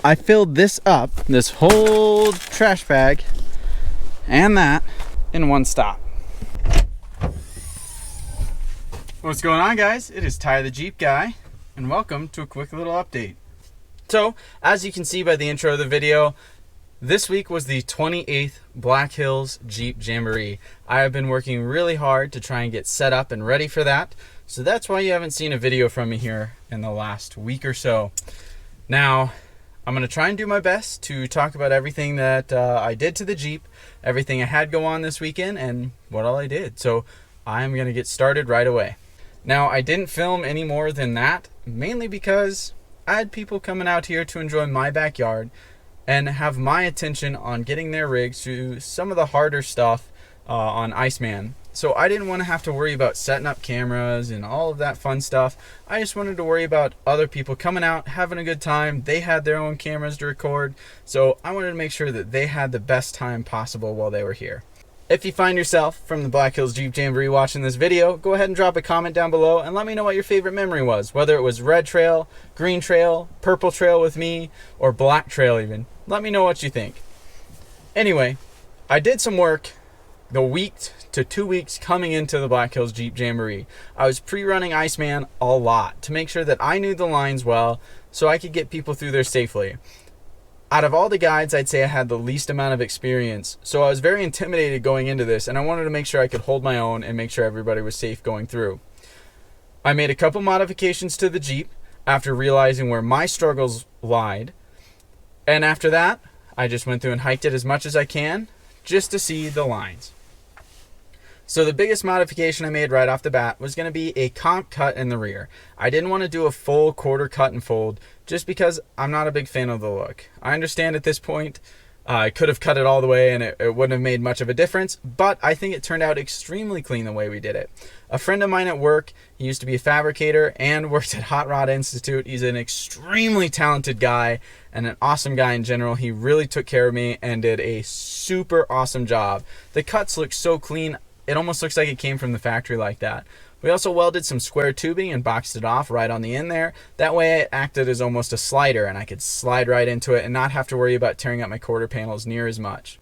I filled this up, this whole trash bag, and that in one stop. What's going on, guys? It is Ty the Jeep Guy, and welcome to a quick little update. So, as you can see by the intro of the video, this week was the 28th Black Hills Jeep Jamboree. I have been working really hard to try and get set up and ready for that, so that's why you haven't seen a video from me here in the last week or so. Now, I'm going to try and do my best to talk about everything that I did to the Jeep, everything I had go on this weekend, and what all I did. So I'm going to get started right away. Now, I didn't film any more than that, mainly because I had people coming out here to enjoy my backyard and have my attention on getting their rigs to some of the harder stuff on Iceman. So I didn't want to have to worry about setting up cameras and all of that fun stuff. I just wanted to worry about other people coming out, having a good time. They had their own cameras to record, so I wanted to make sure that they had the best time possible while they were here. If you find yourself from the Black Hills Jeep Jamboree watching this video, go ahead and drop a comment down below and let me know what your favorite memory was, whether it was red trail, green trail, purple trail with me, or black trail even. Let me know what you think. Anyway, I did some work the week to 2 weeks coming into the Black Hills Jeep Jamboree. I was pre-running Iceman a lot to make sure that I knew the lines well so I could get people through there safely. Out of all the guides, I'd say I had the least amount of experience, so I was very intimidated going into this, and I wanted to make sure I could hold my own and make sure everybody was safe going through. I made a couple modifications to the Jeep after realizing where my struggles lied, and after that, I just went through and hiked it as much as I can just to see the lines. So the biggest modification I made right off the bat was going to be a comp cut in the rear. I didn't want to do a full quarter cut and fold just because I'm not a big fan of the look. I understand at this point I could have cut it all the way and it wouldn't have made much of a difference, but I think it turned out extremely clean the way we did it. A friend of mine at work, he used to be a fabricator and worked at Hot Rod Institute. He's an extremely talented guy and an awesome guy in general. He really took care of me and did a super awesome job. The cuts look so clean. It almost looks like it came from the factory like that. We also welded some square tubing and boxed it off right on the end there. That way it acted as almost a slider and I could slide right into it and not have to worry about tearing up my quarter panels near as much.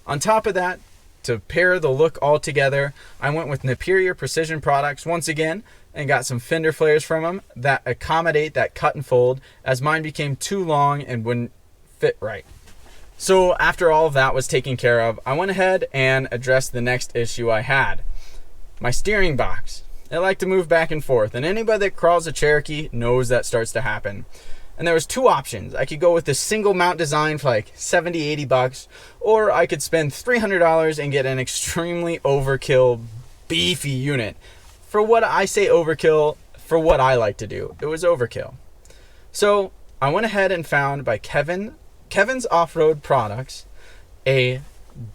On top of that, to pair the look all together, I went with Superior Precision Products once again and got some fender flares from them that accommodate that cut and fold, as mine became too long and wouldn't fit right. So after all of that was taken care of, I went ahead and addressed the next issue I had. My steering box. It liked to move back and forth, and anybody that crawls a Cherokee knows that starts to happen. And there was two options. I could go with this single mount design for like 70, 80 bucks, or I could spend $300 and get an extremely overkill, beefy unit. For what I say overkill, for what I like to do, it was overkill. So I went ahead and found by Kevin's Off-Road Products a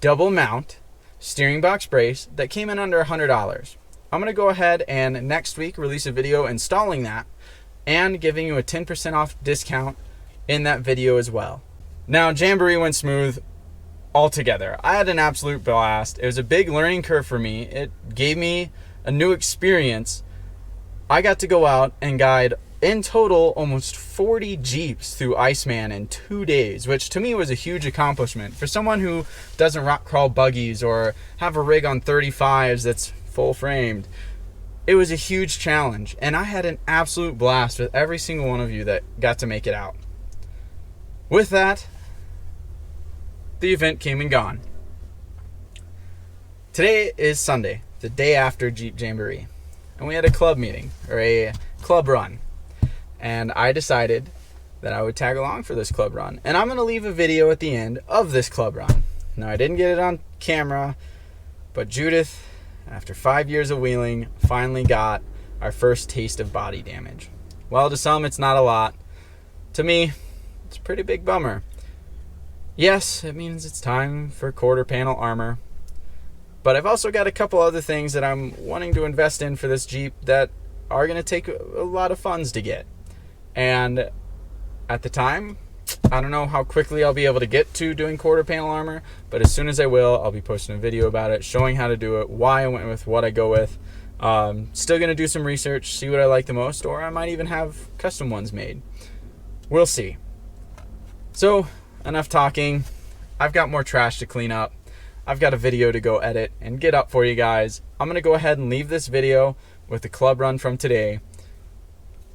double mount steering box brace that came in under $100. I'm going to go ahead and next week release a video installing that and giving you a 10% off discount in that video as well. Now, Jamboree went smooth altogether. I had an absolute blast. It was a big learning curve for me. It gave me a new experience. I got to go out and guide in total almost 40 Jeeps through Iceman in 2 days, which to me was a huge accomplishment. For someone who doesn't rock crawl buggies or have a rig on 35s that's full framed, it was a huge challenge, and I had an absolute blast with every single one of you that got to make it out. With that, the event came and gone. Today is Sunday, the day after Jeep Jamboree, and we had a club meeting, or a club run, and I decided that I would tag along for this club run, and I'm going to leave a video at the end of this club run. Now, I didn't get it on camera, but Judith, after 5 years of wheeling, finally got our first taste of body damage. Well, to some it's not a lot. To me, it's a pretty big bummer. Yes, it means it's time for quarter panel armor, but I've also got a couple other things that I'm wanting to invest in for this Jeep that are going to take a lot of funds to get. And at the time, I don't know how quickly I'll be able to get to doing quarter panel armor, but as soon as I will, I'll be posting a video about it, showing how to do it, why I went with what I go with. Still going to do some research, see what I like the most, or I might even have custom ones made. We'll see. So, enough talking. I've got more trash to clean up. I've got a video to go edit and get up for you guys. I'm going to go ahead and leave this video with the club run from today.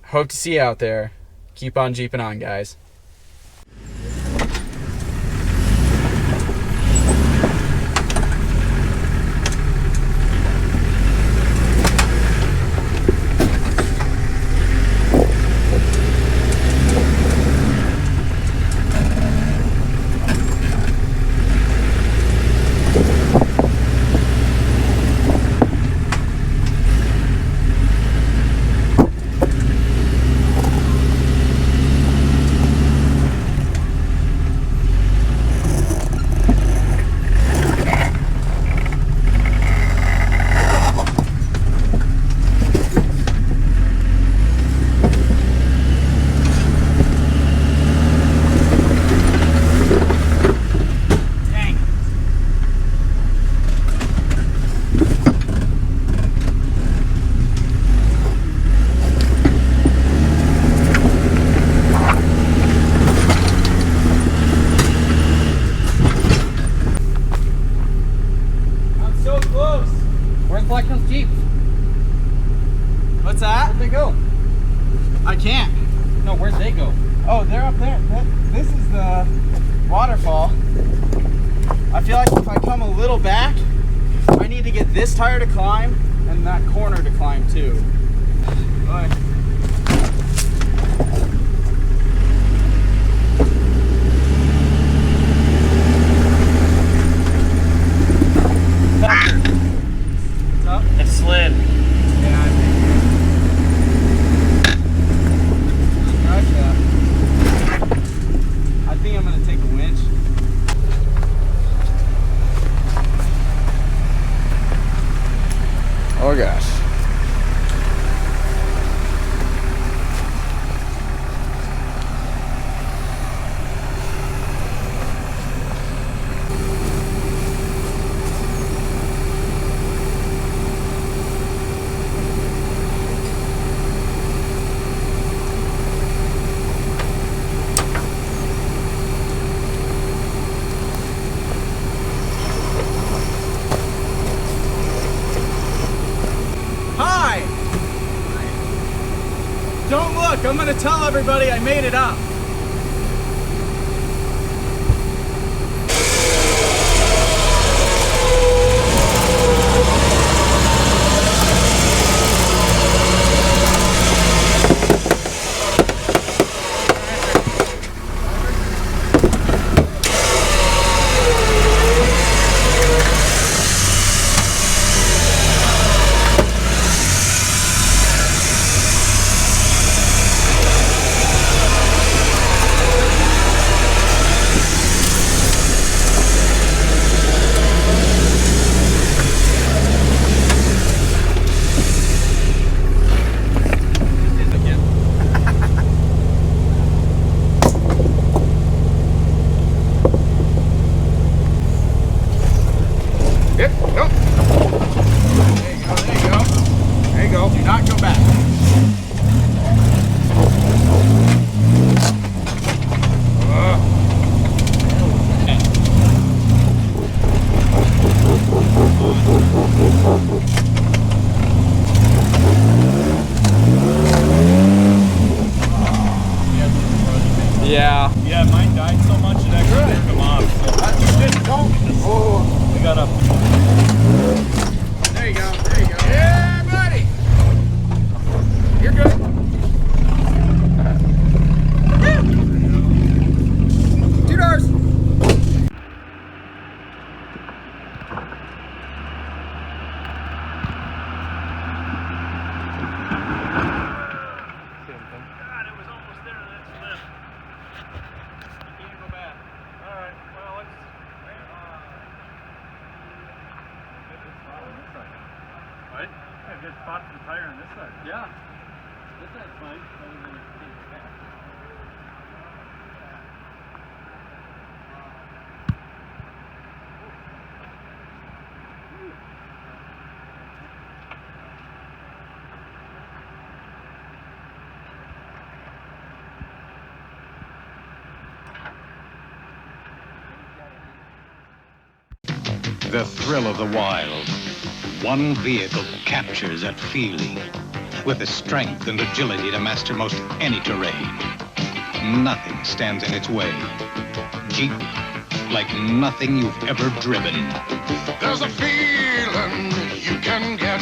Hope to see you out there. Keep on jeeping on, guys. Black Hills Jeep. What's that? Where'd they go? I can't. No, where'd they go? Oh, they're up there. This is the waterfall. I feel like if I come a little back, I need to get this tire to climb and that corner to climb too. Bye. It slid. Yeah, I think. Scratch that. I think I'm gonna take a winch. Oh gosh. Don't look, I'm gonna tell everybody I made it up. Right? Yeah, good spot for the tire on this side. Yeah. This side's fine. Other than it's in the back. The thrill of the wild. One vehicle captures that feeling with the strength and agility to master most any terrain. Nothing stands in its way. Jeep, like nothing you've ever driven. There's a feeling you can get